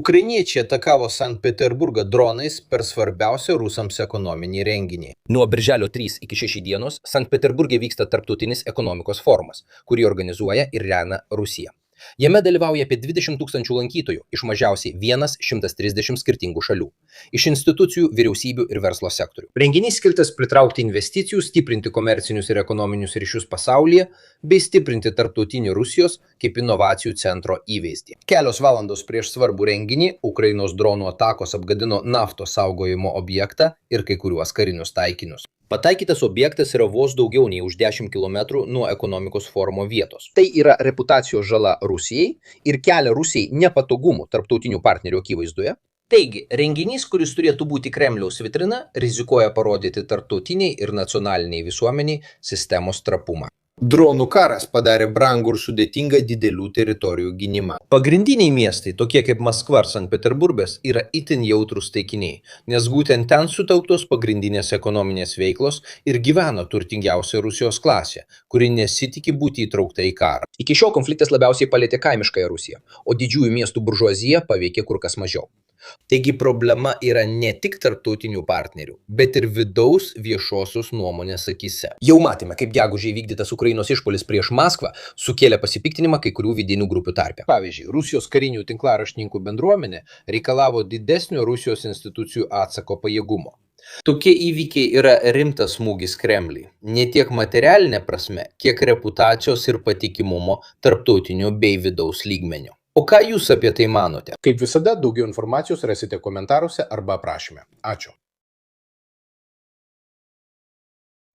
Ukrainiečiai atakavo Sankt Peterburgą dronais per svarbiausią rusams ekonominį renginį. Nuo birželio 3 iki 6 dienos Sankt Peterburge vyksta tarptautinis ekonomikos forumas, kurį organizuoja ir remia Rusija. Jame dalyvauja apie 20 000 lankytojų iš mažiausiai 130 skirtingų šalių, iš institucijų, vyriausybių ir verslo sektorių. Renginys skirtas pritraukti investicijų, stiprinti komercinius ir ekonominius ryšius pasaulyje, bei stiprinti tarptautinį Rusijos kaip inovacijų centro įvaizdį. Kelios valandos prieš svarbų renginį Ukrainos dronų atakos apgadino naftos saugojimo objektą ir kai kuriuos karinius taikinius. Pataikytas objektas yra vos daugiau nei už 10 km nuo ekonomikos forumo vietos. Tai yra reputacijos žala Rusijai ir kelia Rusijai nepatogumų tarptautinių partnerių akivaizdoje. Taigi, renginys, kuris turėtų būti Kremliaus vitrina, rizikuoja parodyti tarptautiniai ir nacionaliniai visuomeniai sistemos trapumą. Dronų karas padarė brangų ir sudėtingą didelių teritorijų gynimą. Pagrindiniai miestai, tokie kaip Maskva ar Sankt Peterburgas, yra itin jautrūs taikiniai, nes būtent ten sutelktos pagrindinės ekonominės veiklos ir gyvena turtingiausia Rusijos klasė, kuri nesitiki būti įtraukta į karą. Iki šiol konfliktas labiausiai palietė kaimiškąją Rusiją, o didžiųjų miestų buržuaziją paveikė kur kas mažiau. Taigi problema yra ne tik tarptautinių partnerių, bet ir vidaus viešosios nuomonės akyse. Jau matėme, kaip gegužę įvykdytas Ukrainos išpuolis prieš Maskvą sukėlė pasipiktinimą kai kurių vidinių grupių tarpe. Pavyzdžiui, Rusijos karinių tinklaraštininkų bendruomenė reikalavo didesnio Rusijos institucijų atsako pajėgumo. Tokie įvykiai yra rimtas smūgis Kremliui, ne tiek materialinė prasme, kiek reputacijos ir patikimumo tarptautinių bei vidaus lygmenių. O ką jūs apie tai manote? Kaip visada, daugiau informacijos rasite komentaruose arba aprašyme. Ačiū.